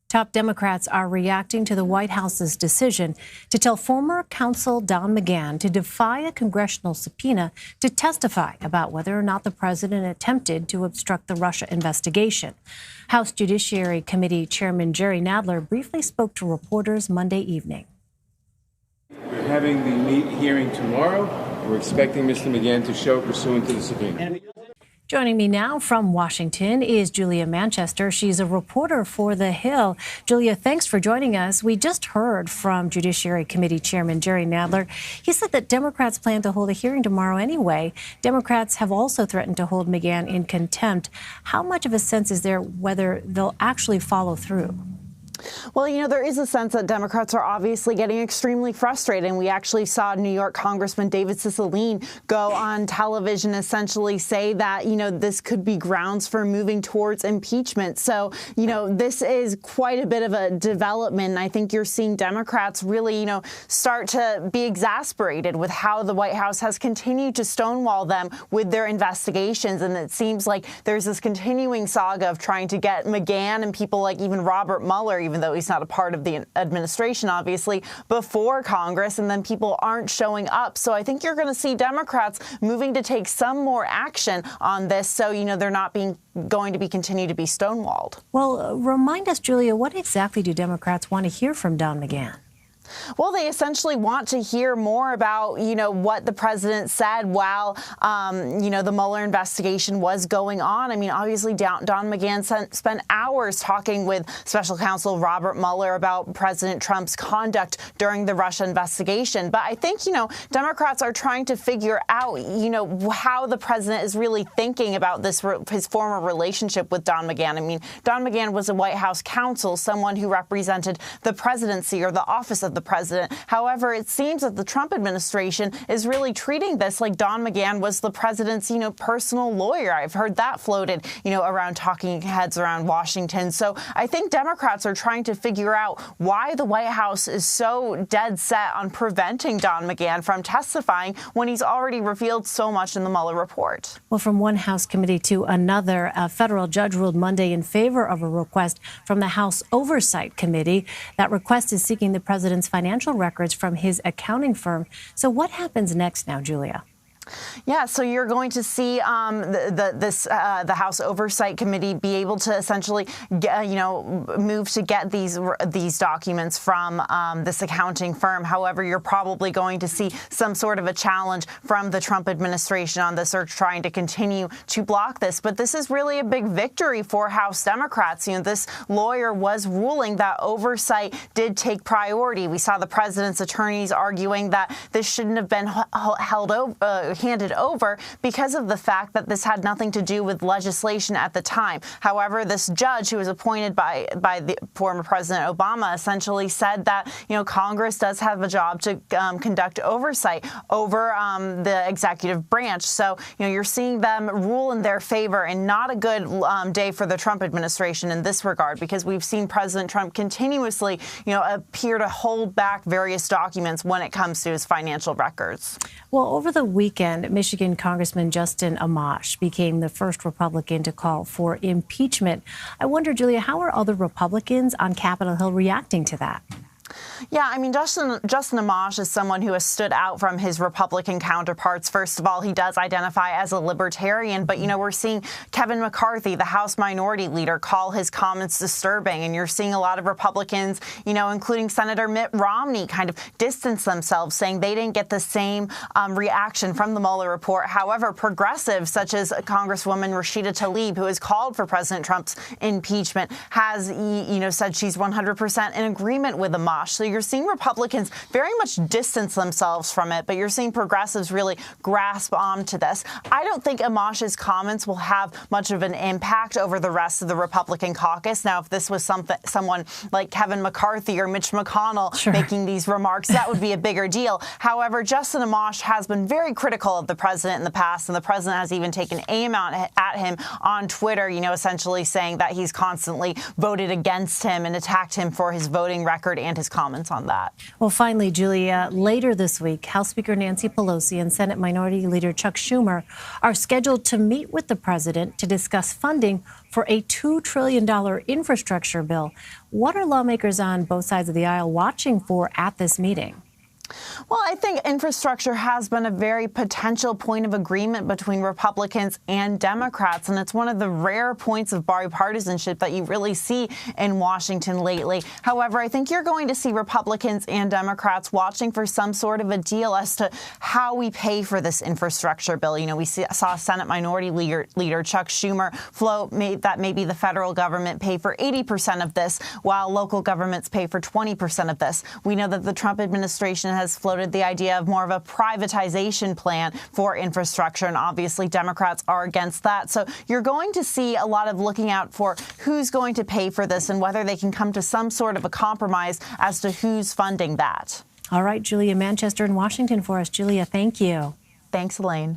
Top Democrats are reacting to the White House's decision to tell former counsel Don McGahn to defy a congressional subpoena to testify about whether or not the president attempted to obstruct the Russia investigation. House Judiciary Committee Chairman Jerry Nadler briefly spoke to reporters Monday evening. We're having the hearing tomorrow. We're expecting Mr. McGahn to show pursuant to the subpoena. Joining me now from Washington is Julia Manchester. She's a reporter for The Hill. Julia, thanks for joining us. We just heard from Judiciary Committee Chairman Jerry Nadler. He said that Democrats plan to hold a hearing tomorrow anyway. Democrats have also threatened to hold McGahn in contempt. How much of a sense is there whether they'll actually follow through? Well, you know, there is a sense that Democrats are obviously getting extremely frustrated. And we actually saw New York Congressman David Cicilline go on television essentially say that, you know, this could be grounds for moving towards impeachment. So, you know, this is quite a bit of a development. And I think you're seeing Democrats really, you know, start to be exasperated with how the White House has continued to stonewall them with their investigations. And it seems like there's this continuing saga of trying to get McGahn and people like even Robert Mueller, even though he's not a part of the administration, obviously, before Congress, and then people aren't showing up. So I think you're going to see Democrats moving to take some more action on this so, you know, they're not going to continue to be stonewalled. Well, remind us, Julia, what exactly do Democrats want to hear from Don McGahn? Well, they essentially want to hear more about, you know, what the president said while, you know, the Mueller investigation was going on. I mean, obviously, Don McGahn spent hours talking with special counsel Robert Mueller about President Trump's conduct during the Russia investigation. But I think, you know, Democrats are trying to figure out, you know, how the president is really thinking about this, his former relationship with Don McGahn. I mean, Don McGahn was a White House counsel, someone who represented the presidency or the office of the president. However, it seems that the Trump administration is really treating this like Don McGahn was the president's, you know, personal lawyer. I've heard that floated, you know, around talking heads around Washington. So I think Democrats are trying to figure out why the White House is so dead set on preventing Don McGahn from testifying when he's already revealed so much in the Mueller report. Well, from one House committee to another, a federal judge ruled Monday in favor of a request from the House Oversight Committee. That request is seeking the president's financial records from his accounting firm. So what happens next now, Julia? Yeah, so you're going to see the House Oversight Committee be able to essentially, move to get these documents from this accounting firm. However, you're probably going to see some sort of a challenge from the Trump administration on this, or trying to continue to block this. But this is really a big victory for House Democrats. You know, this lawyer was ruling that oversight did take priority. We saw the president's attorneys arguing that this shouldn't have been handed over because of the fact that this had nothing to do with legislation at the time. However, this judge, who was appointed by the former President Obama, essentially said that, you know, Congress does have a job to conduct oversight over the executive branch. So, you know, you're seeing them rule in their favor, and not a good day for the Trump administration in this regard, because we've seen President Trump continuously, you know, appear to hold back various documents when it comes to his financial records. Well, over the weekend, Michigan Congressman Justin Amash became the first Republican to call for impeachment. I wonder, Julia, how are other Republicans on Capitol Hill reacting to that? Yeah, I mean, Justin Amash is someone who has stood out from his Republican counterparts. First of all, he does identify as a libertarian, but, you know, we're seeing Kevin McCarthy, the House Minority Leader, call his comments disturbing. And you're seeing a lot of Republicans, you know, including Senator Mitt Romney, kind of distance themselves, saying they didn't get the same reaction from the Mueller report. However, progressives such as Congresswoman Rashida Tlaib, who has called for President Trump's impeachment, has, you know, said she's 100% in agreement with Amash. So you're seeing Republicans very much distance themselves from it, but you're seeing progressives really grasp onto this. I don't think Amash's comments will have much of an impact over the rest of the Republican caucus. Now, if this was someone like Kevin McCarthy or Mitch McConnell making these remarks, that would be a bigger deal. However, Justin Amash has been very critical of the president in the past, and the president has even taken aim at him on Twitter, you know, essentially saying that he's constantly voted against him and attacked him for his voting record and his comments comments on that. Well, finally, Julia, later this week, House Speaker Nancy Pelosi and Senate Minority Leader Chuck Schumer are scheduled to meet with the president to discuss funding for a $2 trillion infrastructure bill. What are lawmakers on both sides of the aisle watching for at this meeting? Well, I think infrastructure has been a very potential point of agreement between Republicans and Democrats, and it's one of the rare points of bipartisanship that you really see in Washington lately. However, I think you're going to see Republicans and Democrats watching for some sort of a deal as to how we pay for this infrastructure bill. You know, we saw Senate Minority Leader Chuck Schumer float that maybe the federal government pay for 80% of this, while local governments pay for 20% of this. We know that the Trump administration has floated the idea of more of a privatization plan for infrastructure, and obviously Democrats are against that. So you're going to see a lot of looking out for who's going to pay for this and whether they can come to some sort of a compromise as to who's funding that. All right, Julia Manchester in Washington for us. Julia, thank you. Thanks, Elaine.